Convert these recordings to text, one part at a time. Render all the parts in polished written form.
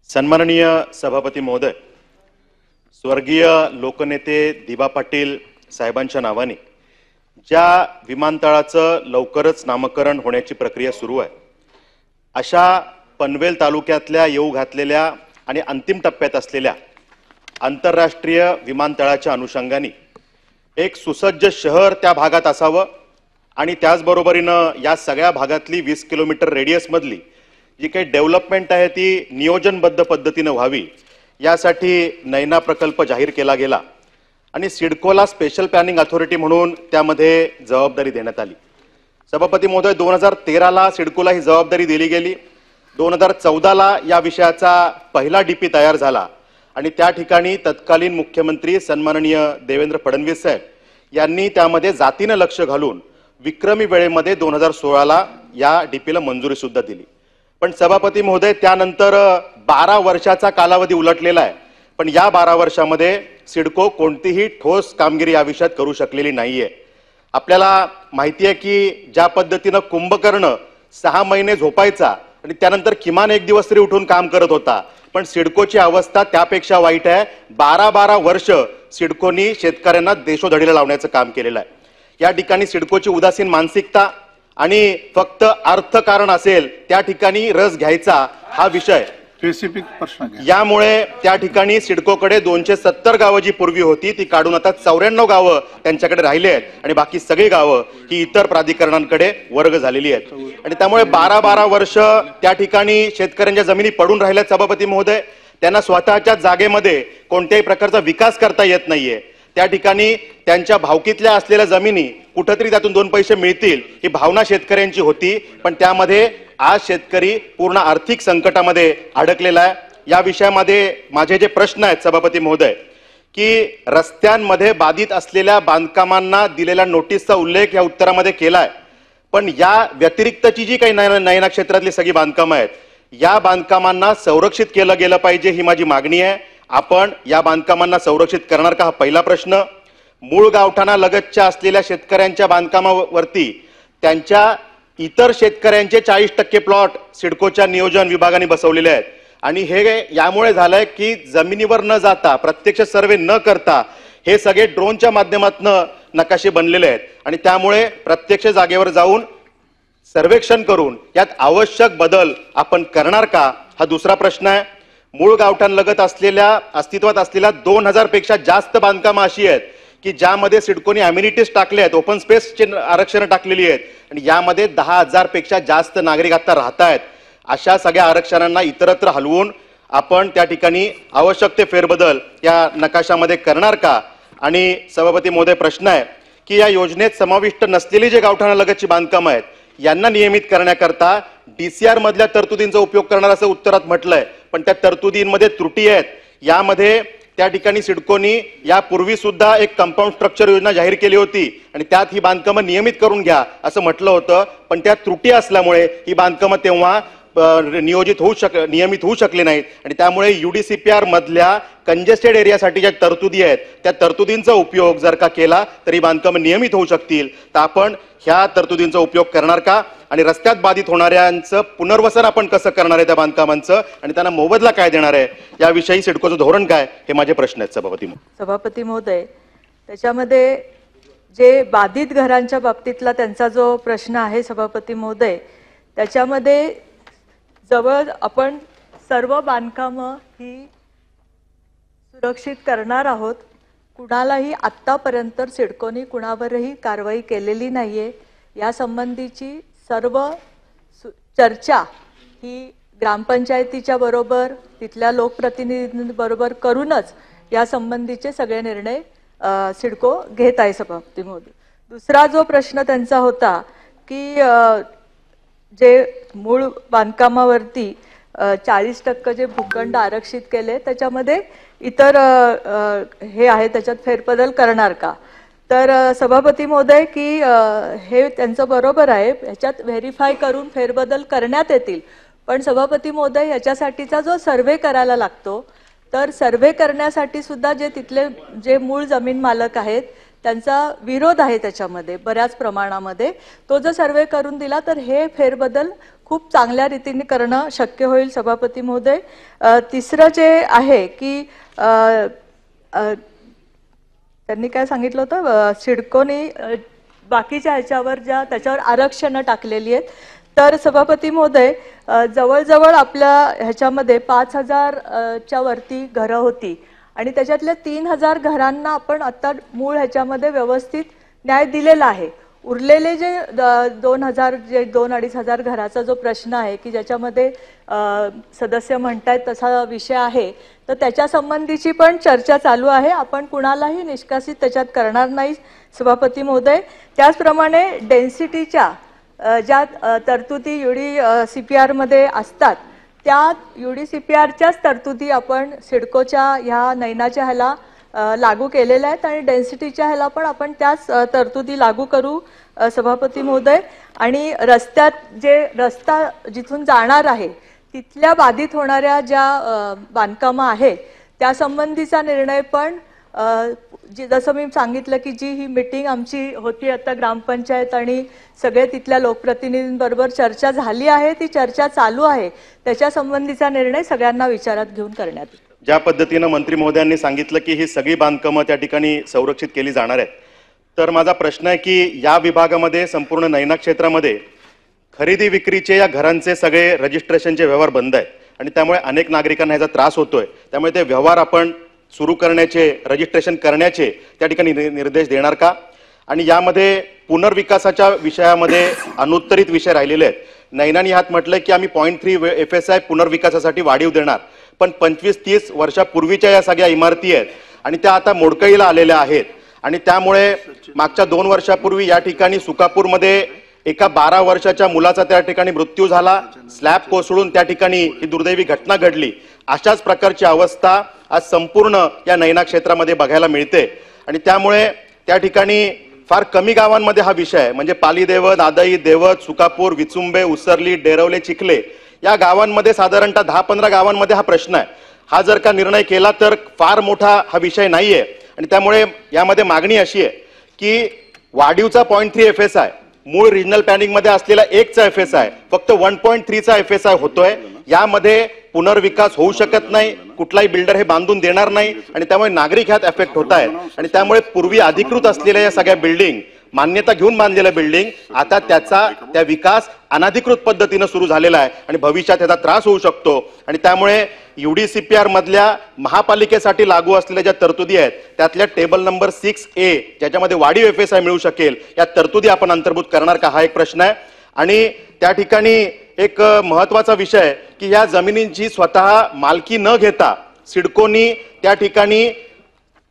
सन्माननीय सभापती महोदय, स्वर्गीय लोकनेते दिबा पाटील साहेबांच्या नावाने ज्या विमानतळाचं लवकरच नामकरण होण्याची प्रक्रिया सुरू आहे, अशा पनवेल तालुक्यातल्या येऊ घातलेल्या आणि अंतिम टप्प्यात असलेल्या आंतरराष्ट्रीय विमानतळाच्या अनुषंगाने एक सुसज्ज शहर त्या भागात असावं आणि त्याचबरोबरीनं या सगळ्या भागातली 20 किलोमीटर रेडियस मधली जी काही डेव्हलपमेंट आहे ती नियोजनबद्ध पद्धतीने व्हावी यासाठी नैना प्रकल्प जाहीर केला गेला आणि सिडकोला स्पेशल प्लॅनिंग अथॉरिटी म्हणून त्यामध्ये जबाबदारी देण्यात आली। सभापती महोदय, 2013ला सिडकोला ही जबाबदारी दिली गेली। 2014ला या विषयाचा पहिला डीपी तयार झाला आणि त्या ठिकाणी तत्कालीन मुख्यमंत्री सन्माननीय देवेंद्र फडणवीस साहेब यांनी त्यामध्ये जातीने लक्ष घालून विक्रमी वेळेमध्ये 2016ला या डीपीला मंजुरी सुद्धा दिली। पण सभापती महोदय, त्यानंतर 12 वर्षाचा कालावधी उलटलेला आहे, पण या 12 वर्षामध्ये सिडको कोणतीही ठोस कामगिरी या विषयात करू शकलेली नाहीये। आपल्याला माहिती आहे की ज्या पद्धतीने कुंभकर्ण 6 महिने झोपायचा आणि त्यानंतर किमान 1 दिवस तरी उठून काम करत होता, पण सिडकोची अवस्था त्यापेक्षा वाईट आहे। 12 वर्ष सिडकोनी शेतकऱ्यांना देशोधडीला लावण्याचं काम केलेलं आहे। या ठिकाणी सिडकोची उदासीन मानसिकता आणि फक्त अर्थकारण असेल त्या ठिकाणी रस घ्यायचा हा विषय स्पेसिफिक प्रश्न घ्या। यामुळे त्या ठिकाणी सिडकोकडे 270 गावं जी पूर्वी होती ती काढून आता 94 गावं त्यांच्याकडे राहिले आहेत आणि बाकी सगळी गावं ही इतर प्राधिकरणांकडे वर्ग झालेली आहेत आणि त्यामुळे 12 वर्ष त्या ठिकाणी शेतकऱ्यांच्या जमिनी पडून राहिल्यात। सभापती महोदय, त्यांना स्वतःच्या जागेमध्ये कोणत्याही प्रकारचा विकास करता येत नाहीये। त्या ठिकाणी त्यांच्या भावकीतल्या असलेल्या जमिनी कुठेतरी त्यातून 2 पैसे मिळतील ही भावना शेतकऱ्यांची होती, पण त्यामध्ये आज शेतकरी पूर्ण आर्थिक संकटामध्ये अडकलेला आहे। या विषयामध्ये माझे जे प्रश्न आहेत सभापती महोदय, की रस्त्यांमध्ये बाधित असलेल्या बांधकामांना दिलेल्या नोटीसचा उल्लेख या उत्तरामध्ये केलाय, पण या व्यतिरिक्तची जी काही नयना क्षेत्रातली सगळी बांधकामं आहेत या बांधकामांना संरक्षित केलं गेलं पाहिजे ही माझी मागणी आहे। आपण या बांधकामांना संरक्षित करणार का हा पहिला प्रश्न। मूळ गावठाणा लगतच्या असलेल्या शेतकऱ्यांच्या बांधकामावरती त्यांच्या इतर शेतकऱ्यांचे 40% प्लॉट सिडकोच्या नियोजन विभागाने बसवलेले आहेत आणि हे यामुळे झालंय की जमिनीवर न जाता प्रत्यक्ष सर्वे न करता हे सगळे ड्रोनच्या माध्यमातून नकाशे बनलेले आहेत आणि त्यामुळे प्रत्यक्ष जागेवर जाऊन सर्वेक्षण करून यात आवश्यक बदल आपण करणार का हा दुसरा प्रश्न आहे। मूळ गावठाण लगत असलेल्या अस्तित्वात असलेल्या 2000 पेक्षा जास्त बांधकामं अशी आहेत की ज्यामध्ये सिडकोनी अम्युनिटीज टाकले आहेत, ओपन स्पेसची आरक्षण टाकलेली आहेत आणि यामध्ये 10,000 पेक्षा जास्त नागरिक आता राहत आहेत। अशा सगळ्या आरक्षणांना इतरत्र हलवून आपण त्या ठिकाणी आवश्यक ते फेरबदल या नकाशामध्ये करणार का। आणि सभापती महोदय, प्रश्न आहे की या योजनेत समाविष्ट नसलेली जे गावठाणा लगतची बांधकामं आहेत यांना नियमित करण्याकरता DCR मधल्या तरतुदींचा उपयोग करणार असं उत्तरात म्हटलंय, पण त्या तरतुदींमध्ये त्रुटी आहेत। यामध्ये त्या ठिकाणी सिडकोनी यापूर्वी सुद्धा एक कंपाऊंड स्ट्रक्चर योजना जाहीर केली होती आणि त्यात ही बांधकामं नियमित करून घ्या असं म्हटलं होतं, पण त्या त्रुटी असल्यामुळे ही बांधकामं तेव्हा नियमित होऊ शकले नाहीत आणि त्यामुळे UDCPR मधल्या कंजेस्टेड एरियासाठी ज्या तरतुदी आहेत त्या तरतुदींचा उपयोग जर का केला तरी बांधकामं नियमित होऊ शकतील। तर आपण ह्या तरतुदींचा उपयोग करणार का आणि रस्त्यात बाधित होणाऱ्यांचं पुनर्वसन आपण कसं करणार आहे त्या बांधकामांचं आणि त्यांना मोबदला काय देणार आहे याविषयी सिडकोचं धोरण काय हे माझे प्रश्न आहेत सभापती महोदय। त्याच्यामध्ये जे बाधित घरांच्या बाबतीतला त्यांचा जो प्रश्न आहे सभापती महोदय, त्याच्यामध्ये जवळ आपण सर्व बांधकामं ही सुरक्षित करणार आहोत। कुणालाही आत्तापर्यंत सिडकोनी कुणावरही कारवाई केलेली नाहीये। या संबंधीची सर्व चर्चा ही ग्रामपंचायतीच्या बरोबर तिथल्या लोकप्रतिनिधींबरोबर करूनच या संबंधीचे सगळे निर्णय सिडको घेत आहे सभापती महोदय। दुसरा जो प्रश्न त्यांचा होता की जे मूळ बांधकामावरती 40% जे भूखंड आरक्षित केले त्याच्यामध्ये इतर हे आहे त्याच्यात फेरबदल करणार का। तर सभापती महोदय की हे त्यांचं बरोबर आहे, ह्याच्यात व्हेरीफाय करून फेरबदल करण्यात येतील, पण सभापती महोदय याच्यासाठीचा जो सर्वे करायला लागतो तर सर्वे करण्यासाठी सुद्धा जे तिथले जे मूळ जमीन मालक आहेत त्यांचा विरोध आहे त्याच्यामध्ये बऱ्याच प्रमाणामध्ये। तो जर सर्वे करून दिला तर हे फेरबदल खूप चांगल्या रीतीने करणं शक्य होईल सभापती महोदय. तिसरं जे आहे की त्यांनी काय सांगितलं होतं, सिडकोनी बाकीच्या ह्याच्यावर ज्या त्याच्यावर आरक्षणं टाकलेली आहेत, तर सभापती महोदय जवळजवळ आपल्या ह्याच्यामध्ये 5,000 च्या वरती घरं होती आणि त्याच्यातल्या 3,000 घरांना आपण आता मूळ ह्याच्यामध्ये व्यवस्थित न्याय दिलेला आहे. उरलेले जे 2,000 जे 2-2,500 घराचा जो प्रश्न आहे की ज्याच्यामध्ये सदस्य म्हणतायत तसा विषय आहे, तर त्याच्या संबंधीची पण चर्चा चालू आहे. आपण कुणालाही निष्कासित त्याच्यात करणार नाही सभापती महोदय. त्याचप्रमाणे डेन्सिटीच्या ज्या तरतुदी UDCPR मध्ये असतात त्या UDCPRच्याच तरतुदी आपण सिडकोच्या ह्या नैनाच्या ह्याला लागू केलेल्या आहेत आणि डेन्सिटीच्या ह्याला पण आपण त्याच तरतुदी लागू करू सभापती महोदय. आणि रस्त्यात जे रस्ता जिथून जाणार आहे तिथल्या बाधित होणाऱ्या ज्या बांधकामं आहेत त्या संबंधीचा निर्णय पण जसं मी सांगितलं की जी ही मीटिंग आमची होती आता ग्रामपंचायत आणि सगळे तिथल्या लोकप्रतिनिधींबरोबर चर्चा झाली आहे, ती चर्चा चालू आहे, त्याच्या संबंधीचा निर्णय सगळ्यांना विचारात घेऊन करण्यात येईल. ज्या पद्धतीनं मंत्री महोदयांनी सांगितलं की ही सगळी बांधकामं त्या ठिकाणी संरक्षित केली जाणार आहेत, तर माझा प्रश्न आहे की या विभागामध्ये संपूर्ण नैना क्षेत्रामध्ये खरेदी विक्रीचे या घरांचे सगळे रजिस्ट्रेशनचे व्यवहार बंद आहेत आणि त्यामुळे अनेक नागरिकांना याचा त्रास होतोय. त्यामुळे ते व्यवहार आपण सुरू करण्याचे, रजिस्ट्रेशन करण्याचे त्या ठिकाणी निर्देश देणार का? आणि यामध्ये पुनर्विकासाच्या विषयामध्ये अनुत्तरित विषय राहिलेले आहेत. नैनानी हात म्हटलंय की आम्ही 0.3 FSI पुनर्विकासासाठी वाढीव देणार, पण 25-30 वर्षापूर्वीच्या या सगळ्या इमारती आहेत आणि त्या आता मोडकळीला आलेल्या आहेत आणि त्यामुळे मागच्या 2 वर्षापूर्वी या ठिकाणी सुकापूरमध्ये एका 12 वर्षाच्या मुलाचा त्या ठिकाणी मृत्यू झाला, स्लॅब कोसळून त्या ठिकाणी ही दुर्दैवी घटना घडली. अशाच प्रकारची अवस्था आज संपूर्ण या नैना क्षेत्रामध्ये बघायला मिळते आणि त्यामुळे त्या ठिकाणी फार कमी गावांमध्ये हा विषय आहे. म्हणजे पालीदेवत, आदई, देवत, सुकापूर, विचुंबे, उसरली, डेरवले, चिखले या गावांमध्ये साधारणतः 10-15 गावांमध्ये हा प्रश्न आहे. हा जर का निर्णय केला तर फार मोठा हा विषय नाहीये आणि त्यामुळे यामध्ये मागणी अशी आहे की वाढीवचा 0.3 FSI, मूळ रिजनल प्लॅनिंग मध्ये असलेला 1चा FSI फक्त 1.3चा FSI होतोय. यामध्ये पुनर्विकास होऊ शकत नाही, कुठलाही बिल्डर हे बांधून देणार नाही आणि त्यामुळे नागरिक ह्यात एफेक्ट होत आहेत आणि त्यामुळे पूर्वी अधिकृत असलेल्या या सगळ्या बिल्डिंग, मान्यता घेऊन बांधलेल्या बिल्डिंग, आता त्या विकास अनधिकृत पद्धतीने सुरू झालेला आहे आणि भविष्यात याचा त्रास होऊ शकतो. आणि त्यामुळे UDCPR मधल्या महापालिकेसाठी लागू असलेल्या ज्या तरतुदी आहेत त्यातल्या टेबल नंबर 6A ज्याच्यामध्ये वाढीव FSI मिळू शकेल, या तरतुदी आपण अंतर्भूत करणार का, हा एक प्रश्न आहे. आणि त्या ठिकाणी एक महत्वाचा विषय आहे की या जमिनींची स्वतः मालकी न घेता सिडकोनी त्या ठिकाणी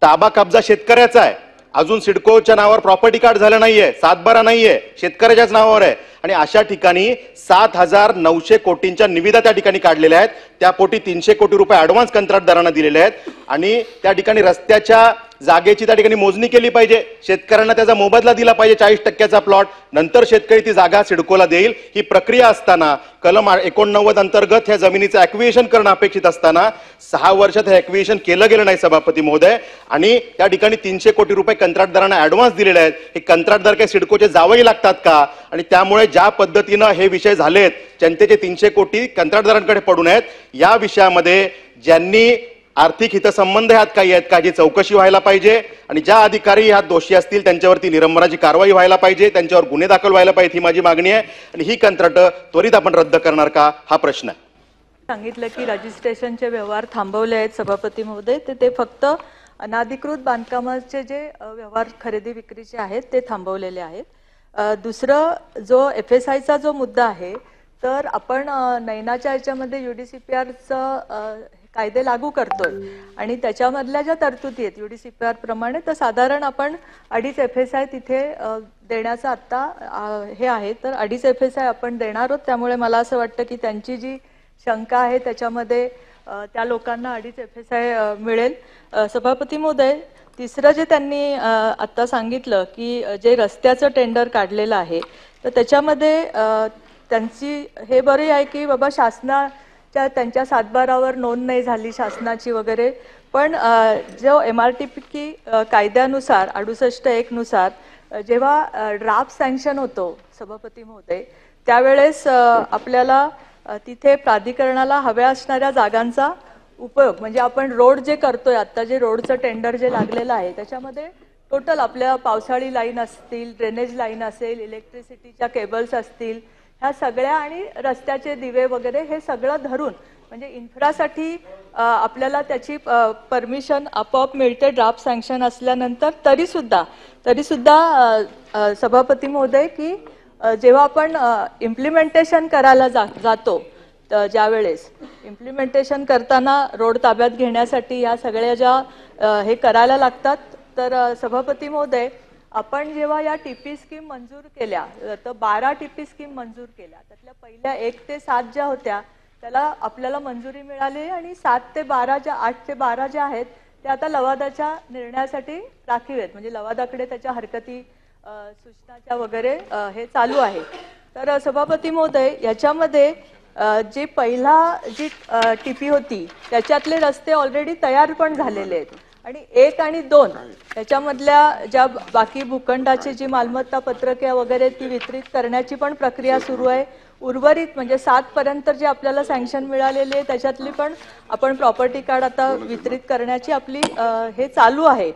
ताबा कब्जा शेतकऱ्याचा आहे. अजून सिडकोच्या नावावर प्रॉपर्टी कार्ड झालं नाहीये, सातबारा नाहीये, शेतकऱ्याच्याच नावावर आहे आणि अशा ठिकाणी 7,900 कोटींच्या निविदा त्या ठिकाणी काढलेल्या आहेत. त्या पोटी 300 कोटी रुपये ऍडव्हान्स कंत्राटदारांना दिलेले आहेत आणि त्या ठिकाणी रस्त्याच्या जागेची त्या ठिकाणी मोजणी केली पाहिजे, शेतकऱ्यांना त्याचा मोबदला दिला पाहिजे 40% प्लॉट, नंतर शेतकरी ती जागा सिडकोला देईल. ही प्रक्रिया असताना कलम 89 अंतर्गत ह्या जमिनीचं ऍक्विजिशन करणं अपेक्षित असताना 6 वर्षात हे ऍक्विजिशन केलं गेलं नाही सभापती महोदय आणि त्या ठिकाणी 300 कोटी रुपये कंत्राटदारांना ऍडव्हान्स दिलेले आहेत. हे कंत्राटदार काही सिडकोचे जावई लागतात का? आणि त्यामुळे ज्या पद्धतीनं हे विषय झालेत, जनतेचे 300 कोटी कंत्राटदारांकडे पडून आहेत, या विषयामध्ये ज्यांनी आर्थिक हितसंबंध ह्यात काही आहेत का, जी चौकशी व्हायला पाहिजे आणि ज्या अधिकारी ह्यात दोषी असतील त्यांच्यावरती निलंबनाची कारवाई व्हायला पाहिजे, त्यांच्यावर गुन्हे दाखल व्हायला पाहिजे, ही माझी मागणी आहे. आणि ही कंत्राट त्वरित आपण रद्द करणार का, हा प्रश्न आहे. सांगितलं की रजिस्ट्रेशनचे व्यवहार थांबवले आहेत सभापती महोदय, ते फक्त अनाधिकृत बांधकामाचे जे व्यवहार खरेदी विक्रीचे आहेत ते थांबवलेले आहेत. दुसरं जो FSIचा जो मुद्दा आहे, तर आपण नैनाच्या याच्यामध्ये UDCPRचं कायदे लागू करतोय आणि त्याच्यामधल्या ज्या तरतुदी आहेत UDCPR प्रमाणे, तर साधारण आपण 2.5 FSI तिथे देण्याचं आता हे आहे, तर 2.5 FSI आपण देणार आहोत. त्यामुळे मला असं वाटतं की त्यांची जी शंका आहे त्याच्यामध्ये त्या लोकांना 2.5 FSI मिळेल. सभापती महोदय, तिसरं जे त्यांनी आता सांगितलं की जे रस्त्याचं टेंडर काढलेलं आहे, तर त्याच्यामध्ये त्यांची हे बरी आहे की बाबा त्यांच्या सातबारावर नोंद नाही झाली शासनाची वगैरे, पण जो MRTP कायद्यानुसार 68(1) नुसार जेव्हा ड्राफ्ट सँक्शन होतो सभापती महोदय, त्यावेळेस आपल्याला तिथे प्राधिकरणाला हव्या असणाऱ्या जागांचा उपयोग म्हणजे आपण रोड जे करतोय आता जे रोडचं टेंडर जे लागलेलं आहे त्याच्यामध्ये टोटल आपल्या पावसाळी लाईन असतील, ड्रेनेज लाईन असेल, इलेक्ट्रिसिटीच्या केबल्स असतील, ह्या सगळ्या आणि रस्त्याचे दिवे वगैरे हे सगळं धरून म्हणजे इन्फ्रासाठी आपल्याला त्याची परमिशन आपोआप मिळते ड्राफ्ट सँक्शन असल्यानंतर. तरी सुद्धा सभापती महोदय की जेव्हा आपण इम्प्लिमेंटेशन करायला जातो ज्या वेळेस इम्प्लिमेंटेशन करताना रोड ताब्यात घेण्यासाठी या सगळ्या ज्या हे करायला लागतात तर सभापती महोदय आपण जेव्हा या टीपी स्कीम मंजूर केल्या तर 12 टीपी स्कीम मंजूर केल्या. त्यातल्या पहिल्या 1 ते 7 ज्या होत्या त्याला आपल्याला मंजुरी मिळाली आणि 7 ते 12 ज्या 8 ते 12 ज्या आहेत त्या आता लवादाच्या निर्णयासाठी राखीव आहेत म्हणजे लवादाकडे त्याच्या हरकती सूचनाच्या वगैरे हे चालू आहे. तर सभापती महोदय याच्यामध्ये जी पहिला जी टीपी होती त्याच्यातले रस्ते ऑलरेडी तयार पण झालेले आहेत आणि 1 आणि 2 त्याच्यामधल्या ज्या बाकी भूखंडाची जी मालमत्ता पत्रके वगैरे ती वितरित करण्याची पण प्रक्रिया सुरू आहे. उर्वरित म्हणजे 7 पर्यंत जे आपल्याला सँक्शन मिळालेली आहे त्याच्यातली पण आपण प्रॉपर्टी कार्ड आता वितरित करण्याची आपली हे चालू आहे.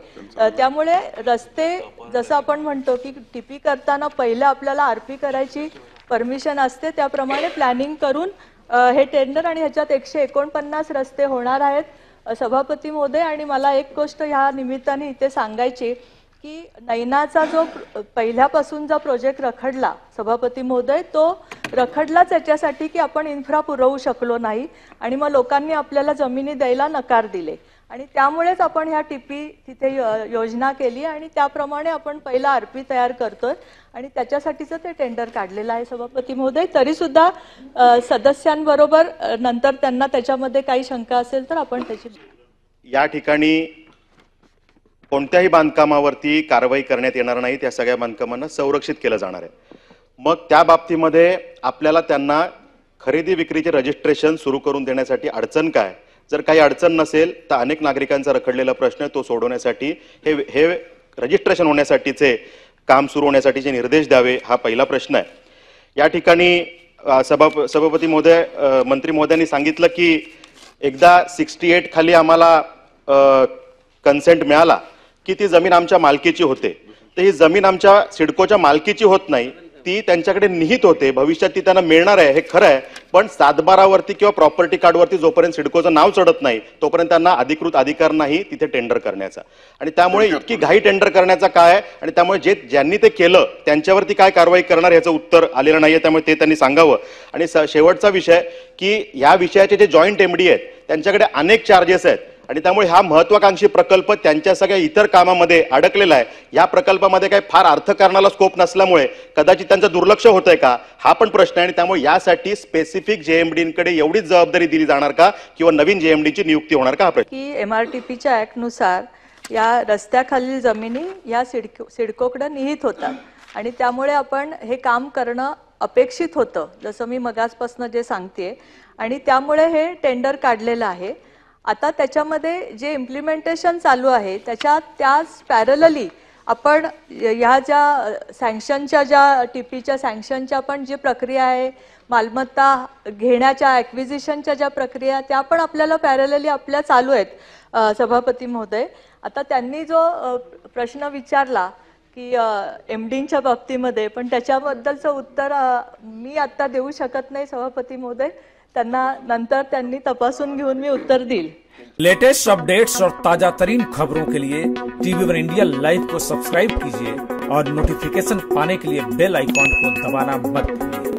त्यामुळे रस्ते जसं आपण म्हणतो की टीपी करताना पहिलं आपल्याला आरपी करायची परमिशन असते त्याप्रमाणे प्लॅनिंग करून हे टेंडर आणि ह्याच्यात 149 रस्ते होणार आहेत. सभापती महोदय आणि मला एक गोष्ट ह्या निमित्ताने इथे सांगायची की नैनाचा जो पहिल्यापासून जो प्रोजेक्ट रखडला सभापती महोदय तो रखडलाच याच्यासाठी की आपण इन्फ्रा पुरवू शकलो नाही आणि मग लोकांनी आपल्याला जमिनी द्यायला नकार दिले आणि त्यामुळेच आपण ह्या टीपी तिथे योजना केली आणि त्याप्रमाणे आपण पहिला आरपी तयार करतोय आणि त्याच्यासाठीचं ते टेंडर काढलेलं आहे सभापती महोदय. तरी सुद्धा सदस्यांबरोबर नंतर त्यांना त्याच्यामध्ये काही शंका असेल तर आपण त्याची या ठिकाणी कोणत्याही बांधकामावरती कारवाई करण्यात येणार नाही. त्या सगळ्या बांधकामांना संरक्षित केलं जाणार आहे. मग त्या बाबतीमध्ये आपल्याला त्यांना खरेदी विक्रीचे रजिस्ट्रेशन सुरू करून देण्यासाठी अडचण काय? जर काही अडचण नसेल तर अनेक नागरिकांचा रखडलेला प्रश्न तो सोडवण्यासाठी हे रजिस्ट्रेशन होण्यासाठीचे काम सुरू होण्यासाठीचे निर्देश द्यावे हा पहिला प्रश्न आहे. या ठिकाणी सभापती महोदय मंत्री महोदयांनी सांगितलं की एकदा 68 खाली आम्हाला कन्सेंट मिळाला की ती जमीन आमच्या मालकीची होते. तर ही जमीन आमच्या सिडकोच्या मालकीची होत नाही, ती त्यांच्याकडे निहित होते. भविष्यात ती त्यांना मिळणार आहे हे खरं आहे, पण 7/12 किंवा प्रॉपर्टी कार्डवरती जोपर्यंत सिडकोचं नाव चढत नाही तोपर्यंत त्यांना अधिकृत अधिकार नाही तिथे टेंडर करण्याचा. आणि त्यामुळे इतकी घाई टेंडर करण्याचा काय आणि त्यामुळे ज्यांनी ते केलं त्यांच्यावरती काय कारवाई करणार याचं उत्तर आलेलं नाहीये. त्यामुळे ते त्यांनी सांगावं. आणि शेवटचा विषय की या विषयाचे जे जॉईंट एमडी आहेत त्यांच्याकडे अनेक चार्जेस आहेत आणि त्यामुळे हा महत्वाकांक्षी प्रकल्प त्यांच्या सगळ्या इतर कामामध्ये अडकलेला आहे. या प्रकल्पामध्ये काही फार अर्थकारणाला स्कोप नसल्यामुळे कदाचित त्यांचं दुर्लक्ष होतंय का हा पण प्रश्न आहे. आणि त्यामुळे यासाठी स्पेसिफिक जेएमडींकडे एवढीच जबाबदारी दिली जाणार का किंवा नवीन जेएमडीची नियुक्ती होणार का हा प्रश्न. की एमआरटीपीच्या ऍक्टनुसार या रस्त्याखालील जमिनी या सिडकोकडे निहित होतात आणि त्यामुळे आपण हे काम करणं अपेक्षित होतं जसं मी मगासपासून जे सांगतेय आणि त्यामुळे हे टेंडर काढलेलं आहे. आता त्याच्यामध्ये जे इम्प्लिमेंटेशन चालू आहे त्याच पॅरलली आपण ह्या ज्या सँक्शनच्या ज्या टीपीच्या सँक्शनच्या पण जी प्रक्रिया आहे मालमत्ता घेण्याच्या ॲक्विजिशनच्या ज्या प्रक्रिया त्या पण आपल्याला पॅरलली आपल्या चालू आहेत सभापती महोदय. आता त्यांनी जो प्रश्न विचारला की एमडींच्या बाबतीमध्ये पण त्याच्याबद्दलचं उत्तर मी आता देऊ शकत नाही सभापती महोदय. त्यांना नंतर त्यांनी तपासून घेऊन मी उत्तर देईल. लेटेस्ट अपडेट्स और ताजा तरीन खबरों के लिए टीवी1 इंडिया लाइव को सब्सक्राइब कीजिए और नोटिफिकेशन पाने के लिए बेल आइकॉन को दबाना मत भूलिए.